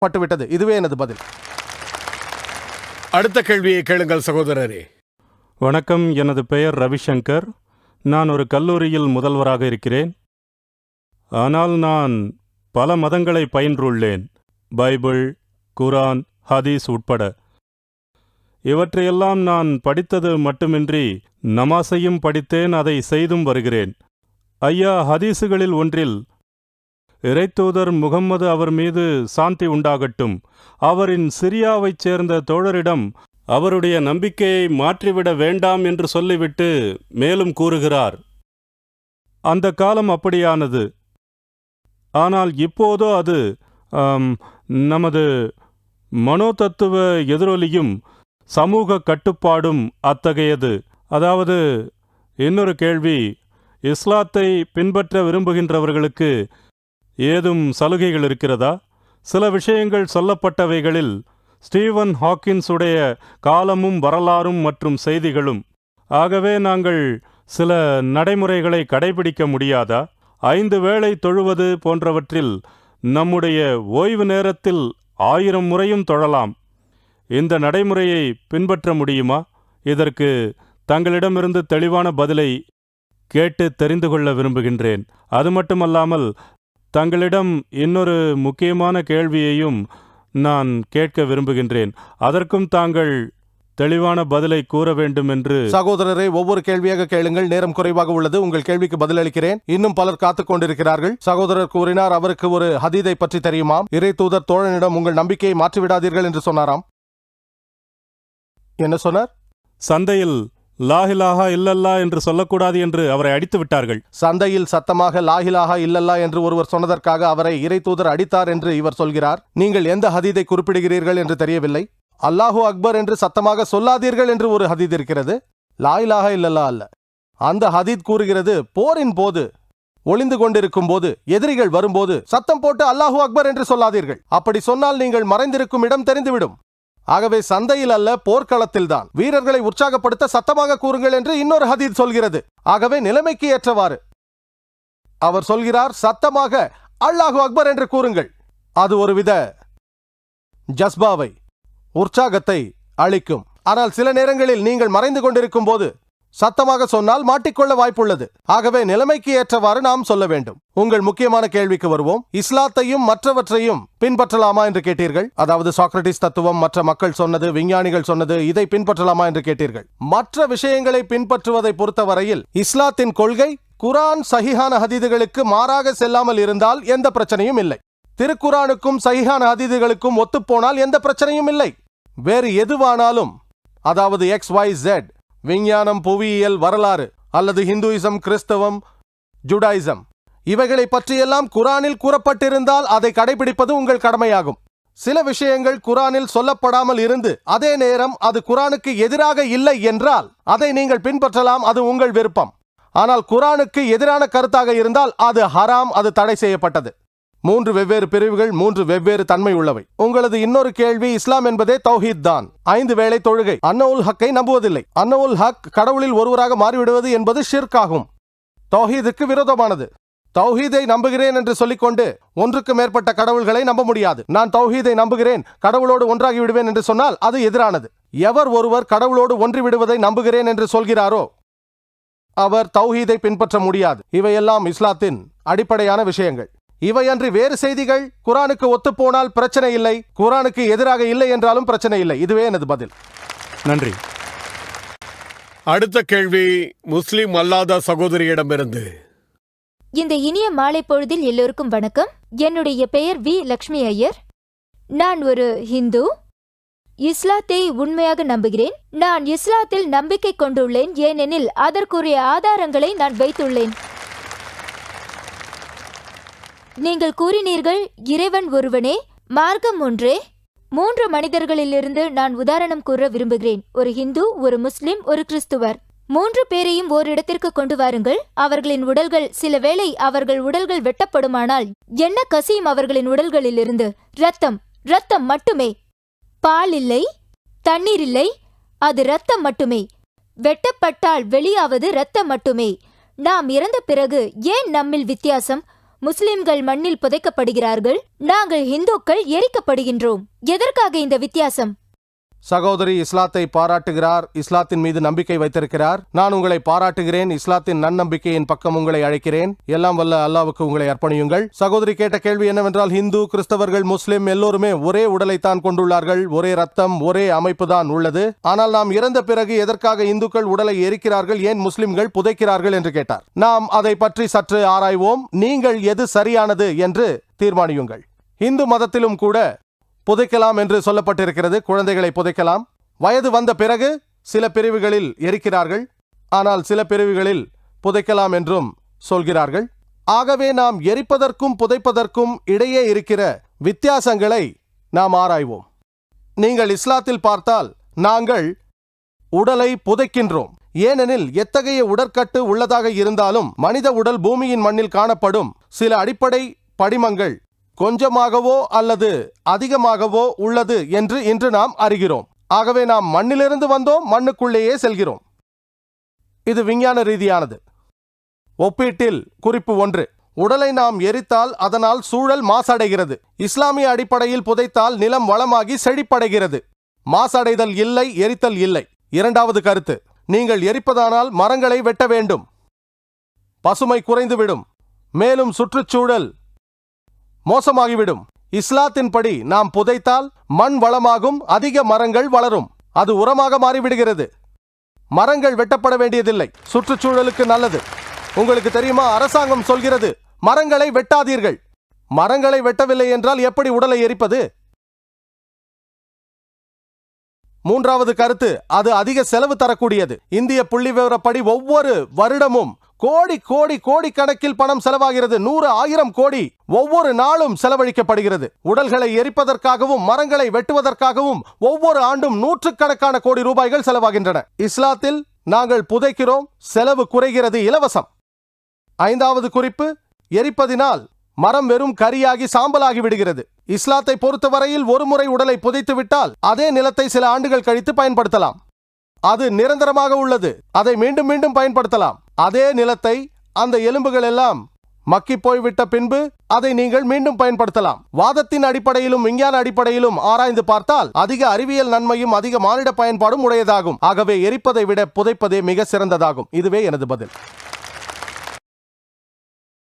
பட்டுவிட்டது. இதுவே எனது பதில். அடுத்த கேள்வியை கேளுங்கள் சகோதரரே. வணக்கம், எனது பெயர் ரவிசங்கர். நான் ஒரு கல்லூரியில் முதல்வராக இருக்கிறேன். ஆனால் நான் பல மதங்களை பயின்றுள்ளேன். பைபிள், குரான், ஹதீஸ் உட்பட. இவற்றையெல்லாம் நான் படித்தது மட்டுமின்றி நமாஸையும் படித்தேன், அதை செய்தும் வருகிறேன். ஐயா, ஹதீஸுகளில் ஒன்றில் இறைத்தூதர் முகம்மது அவர் மீது சாந்தி உண்டாகட்டும் அவரின் சிரியாவைச் சேர்ந்த தோழரிடம் அவருடைய நம்பிக்கையை மாற்றிவிட வேண்டாம் என்று சொல்லிவிட்டு மேலும் கூறுகிறார், அந்த காலம் அப்படியானது. ஆனால் இப்போதோ அது நமது மனோதத்துவ எதிரொலியும் சமூக கட்டுப்பாடும் அத்தகையது. அதாவது, இன்னொரு கேள்வி, இஸ்லாத்தை பின்பற்ற விரும்புகின்றவர்களுக்கு ஏதும் சலுகைகள் இருக்கிறதா? சில விஷயங்கள் சொல்லப்பட்டவைகளில் ஸ்டீவன் ஹாக்கின்ஸ் உடைய காலமும் வரலாறும் மற்றும் செய்திகளும். ஆகவே நாங்கள் சில நடைமுறைகளை கடைபிடிக்க முடியாதா? 5 வேளை தொழுவது போன்றவற்றில் நம்முடைய ஓய்வு நேரத்தில் 1000 முறையும் தொழலாம். இந்த நடைமுறையை பின்பற்ற முடியுமா? இதற்கு தங்களிடமிருந்து தெளிவான பதிலை கேட்டு தெரிந்து கொள்ள விரும்புகின்றேன். அது மட்டுமல்லாமல் தங்களிடம் இன்னொரு முக்கியமான கேள்வியையும் நான் கேட்க விரும்புகின்றேன். அதற்கும் தாங்கள் தெளிவான பதிலை கூற வேண்டும் என்று. சகோதரரை, ஒவ்வொரு கேள்வியாக கேளுங்கள். நேரம் குறைவாக உள்ளது. உங்கள் கேள்விக்கு பதிலளிக்கிறேன். இன்னும் பலர் காத்துக் கொண்டிருக்கிறார்கள். சகோதரர் கூறினார் அவருக்கு ஒரு ஹதீதை பற்றி தெரியுமாம். இறை தூதர் தோழனிடம் உங்கள் நம்பிக்கையை மாற்றிவிடாதீர்கள் என்று சொன்னாராம். என்ன சொன்னார்? சந்தையில் லாஹிலாஹா இல்லல்லா என்று சொல்லக்கூடாது என்று அவரை அடித்து விட்டார்கள். சந்தையில் சத்தமாக லாஹிலாஹா இல்லல்லா என்று ஒருவர் சொன்னதற்காக அவரை இறை தூதர் அடித்தார் என்று இவர் சொல்கிறார். நீங்கள் எந்த ஹதீதை குறிப்பிடுகிறீர்கள் என்று தெரியவில்லை. அல்லாஹு அக்பர் என்று சத்தமாக சொல்லாதீர்கள் என்று ஒரு ஹதீத் இருக்கிறது. லாஹிலாஹா இல்லல்லா அல்ல. அந்த ஹதீத் கூறுகிறது, போரின் போது ஒளிந்து கொண்டிருக்கும் போது எதிரிகள் வரும்போது சத்தம் போட்டு அல்லாஹு அக்பர் என்று சொல்லாதீர்கள். அப்படி சொன்னால் நீங்கள் மறைந்திருக்கும் இடம் தெரிந்துவிடும். ஆகவே சந்தையில் அல்ல, போர்க்களத்தில் தான் வீரர்களை உற்சாகப்படுத்த சத்தமாக கூறுங்கள் என்று இன்னொரு ஹதீத் சொல்கிறது. ஆகவே நிலைமைக்கு ஏற்றவாறு அவர் சொல்கிறார், சத்தமாக அல்லாஹு அக்பர் என்று கூறுங்கள். அது ஒருவித ஜஸ்பாவை, உற்சாகத்தை அளிக்கும். ஆனால் சில நேரங்களில் நீங்கள் மறைந்து கொண்டிருக்கும் போது சத்தமாக சொன்னால் மாட்டிக்கொள்ள வாய்ப்புள்ளது. ஆகவே நிலைமைக்கு ஏற்றவாறு நாம் சொல்ல வேண்டும். உங்கள் முக்கியமான கேள்விக்கு வருவோம். இஸ்லாத்தையும் மற்றவற்றையும் பின்பற்றலாமா என்று கேட்டீர்கள். அதாவது சாக்ரட்டிஸ் தத்துவம், மற்ற மக்கள் சொன்னது, விஞ்ஞானிகள் சொன்னது, இதை பின்பற்றலாமா என்று கேட்டீர்கள். மற்ற விஷயங்களை பின்பற்றுவதை பொறுத்தவரையில் இஸ்லாத்தின் கொள்கை குரான் சஹீஹான ஹதீதுகளுக்கு மாறாக செல்லாமல் இருந்தால் எந்த பிரச்சனையும் இல்லை. திருக்குரானுக்கும் சஹீஹான ஹதீதுகளுக்கும் ஒத்துப்போனால் எந்த பிரச்சனையும் இல்லை. வேறு எதுவானாலும், அதாவது XYZ, விஞ்ஞானம், புவியியல், வரலாறு அல்லது ஹிந்துயிசம், கிறிஸ்தவம், ஜுடாயிசம், இவைகளை பற்றியெல்லாம் குரானில் கூறப்பட்டிருந்தால் அதை கடைபிடிப்பது உங்கள் கடமையாகும். சில விஷயங்கள் குரானில் சொல்லப்படாமல் இருந்து அதே நேரம் அது குரானுக்கு எதிராக இல்லை என்றால் அதை நீங்கள் பின்பற்றலாம், அது உங்கள் விருப்பம். ஆனால் குரானுக்கு எதிரான கருத்தாக இருந்தால் அது ஹராம், அது தடை செய்யப்பட்டது. 3 வெவ்வேறு பிரிவுகள், 3 வெவ்வேறு தன்மை உள்ளவை. உங்களது இன்னொரு கேள்வி, இஸ்லாம் என்பதே தௌஹீத் தான். 5 வேளை தொழுகை. அன்னவுல் ஹக்கை நம்புவதில்லை. அன்னவுல் ஹக் கடவுளில் ஒருவராக மாறிவிடுவது என்பது ஷிர்க் ஆகும். தௌஹீதுக்கு விரோதமானது. தௌஹீதை நம்புகிறேன் என்று சொல்லிக்கொண்டு ஒன்றுக்கு மேற்பட்ட கடவுள்களை நம்ப முடியாது. நான் தௌஹீதை நம்புகிறேன், கடவுளோடு ஒன்றாகி விடுவேன் என்று சொன்னால் அது எதிரானது. எவர் ஒருவர் கடவுளோடு ஒன்றி விடுவதை நம்புகிறேன் என்று சொல்கிறாரோ அவர் தௌஹீதை பின்பற்ற முடியாது. இவையெல்லாம் இஸ்லாத்தின் அடிப்படையான விஷயங்கள். இவையன்றி வேறு செய்திகள் குரானுக்கு ஒத்துப்போனால் பிரச்சனை இல்லை, குரானுக்கு எதிராக இல்லை என்றாலும் பிரச்சனை இல்லை. இதுவே எனது பதில். நன்றி. அடுத்த கேள்வி முஸ்லிம் அல்லாத சகோதரியிடமிருந்து. இந்த இனிய மாலை பொழுதில் எல்லோருக்கும் வணக்கம். என்னுடைய பெயர் வி. லக்ஷ்மி ஐயர். நான் ஒரு ஹிந்து. இஸ்லாத்தை உண்மையாக நம்புகிறேன். நான் இஸ்லாத்தில் நம்பிக்கை கொண்டுள்ளேன், ஏனெனில் அதற்குரிய ஆதாரங்களை நான் வைத்துள்ளேன். நீங்கள் கூறினீர்கள் இறைவன் ஒருவனே, மார்க்கம் ஒன்றே. 3 மனிதர்களிலிருந்து நான் உதாரணம் கூற விரும்புகிறேன். ஒரு ஹிந்து, ஒரு முஸ்லிம், ஒரு கிறிஸ்துவர். 3 பேரையும் ஓரிடத்திற்கு கொண்டு வாருங்கள். அவர்களின் உடல்கள், சில வேளை அவர்கள் உடல்கள் வெட்டப்படுமானால் என்ன கசியும் அவர்களின் உடல்களிலிருந்து? இரத்தம், இரத்தம் மட்டுமே. பால் இல்லை, தண்ணீர் இல்லை, அது இரத்தம் மட்டுமே. வெட்டப்பட்டால் வெளியாவது இரத்தம் மட்டுமே. நாம் இறந்த பிறகு ஏன் நம்மில் வித்தியாசம்? முஸ்லிம்கள் மண்ணில் புதைக்கப்படுகிறார்கள், நாங்கள் இந்துக்கள் எரிக்கப்படுகின்றோம். எதற்காக இந்த வித்தியாசம்? சகோதரி இஸ்லாத்தை பாராட்டுகிறார், இஸ்லாத்தின் மீது நம்பிக்கை வைத்திருக்கிறார். நான் உங்களை பாராட்டுகிறேன், இஸ்லாத்தின் நன்னம்பிக்கையின் பக்கம் உங்களை அழைக்கிறேன். எல்லாம் வல்ல அல்லாவுக்கு உங்களை அர்ப்பணியுங்கள். சகோதரி கேட்ட கேள்வி என்னவென்றால், இந்து, கிறிஸ்தவர்கள், முஸ்லிம் எல்லோருமே ஒரே உடலைத்தான் கொண்டுள்ளார்கள், ஒரே ரத்தம், ஒரே அமைப்பு தான் உள்ளது. ஆனால் நாம் இறந்த பிறகு எதற்காக இந்துக்கள் உடலை எரிக்கிறார்கள், ஏன் முஸ்லிம்கள் புதைக்கிறார்கள் என்று கேட்டார். நாம் அதை பற்றி சற்று ஆராய்வோம். நீங்கள் எது சரியானது என்று தீர்மானியுங்கள். இந்து மதத்திலும் கூட புதைக்கலாம் என்று சொல்லப்பட்டிருக்கிறது. குழந்தைகளை புதைக்கலாம். வயது வந்த பிறகு சில பிரிவுகளில் எரிக்கிறார்கள், ஆனால் சில பிரிவுகளில் புதைக்கலாம் என்றும் சொல்கிறார்கள். ஆகவே நாம் எரிப்பதற்கும் புதைப்பதற்கும் இடையே இருக்கிற வித்தியாசங்களை நாம் ஆராய்வோம். நீங்கள் இஸ்லாத்தில் பார்த்தால் நாங்கள் உடலை புதைக்கின்றோம். ஏனெனில் எத்தகைய உடற்கட்டு உள்ளதாக இருந்தாலும் மனித உடல் பூமியின் மண்ணில் காணப்படும் சில அடிப்படை படிமங்கள் கொஞ்சமாகவோ அல்லது அதிகமாகவோ உள்ளது என்று இன்று நாம் அறிகிறோம். ஆகவே நாம் மண்ணிலிருந்து வந்தோம், மண்ணுக்குள்ளேயே செல்கிறோம். இது விஞ்ஞான ரீதியானது. ஒப்பீட்டில் குறிப்பு 1. உடலை நாம் எரித்தால் அதனால் சூழல் மாசடைகிறது. இஸ்லாமிய அடிப்படையில் புதைத்தால் நிலம் வளமாகி செழிப்படைகிறது. மாசடைதல் இல்லை, எரித்தல் இல்லை. 2வது கருத்து, நீங்கள் எரிப்பதானால் மரங்களை வெட்ட வேண்டும். பசுமை குறைந்துவிடும், மேலும் சுற்றுச்சூழல் மோசமாகிவிடும். இஸ்லாத்தின்படி நாம் புதைத்தால் மண் வளமாகும், அதிக மரங்கள் வளரும், அது உரமாக மாறிவிடுகிறது. மரங்கள் வெட்டப்பட வேண்டியதில்லை, சுற்றுச்சூழலுக்கு நல்லது. உங்களுக்கு தெரியுமா, அரசாங்கம் சொல்கிறது மரங்களை வெட்டாதீர்கள். மரங்களை வெட்டவில்லை என்றால் எப்படி உடலை எரிப்பது? 3வது கருத்து, அது அதிக செலவு தரக்கூடியது. இந்திய புள்ளிவிவரப்படி ஒவ்வொரு வருடமும் கோடி கணக்கில் பணம் செலவாகிறது. 100,000 கோடி ஒவ்வொரு நாளும் செலவழிக்கப்படுகிறது. உடல்களை எரிப்பதற்காகவும் மரங்களை வெட்டுவதற்காகவும் ஒவ்வொரு ஆண்டும் 100கணக்கான கோடி ரூபாய்கள் செலவாகின்றன. இஸ்லாத்தில் நாங்கள் புதைக்கிறோம், செலவு குறைகிறது, இலவசம். 5வது குறிப்பு, எரிப்பதினால் மரம் வெறும் கரியாகி சாம்பலாகி விடுகிறது. இஸ்லாத்தை பொறுத்தவரையில் ஒரு முறை உடலை புதைத்து விட்டால் அதே நிலத்தை சில ஆண்டுகள் கழித்து பயன்படுத்தலாம். அது நிரந்தரமாக உள்ளது. அதை மீண்டும் மீண்டும் பயன்படுத்தலாம். அதே நிலத்தை, அந்த எலும்புகள் எல்லாம் மக்கி போய்விட்ட பின்பு அதை நீங்கள் மீண்டும் பயன்படுத்தலாம். வாதத்தின் அடிப்படையிலும் விஞ்ஞான அடிப்படையிலும் ஆராய்ந்து பார்த்தால் அதிக அறிவியல் நன்மையும் அதிக மானிட பயன்பாடும் உடையதாகும். ஆகவே எரிப்பதை விட புதைப்பதே மிக சிறந்ததாகும். இதுவே எனது பதில்.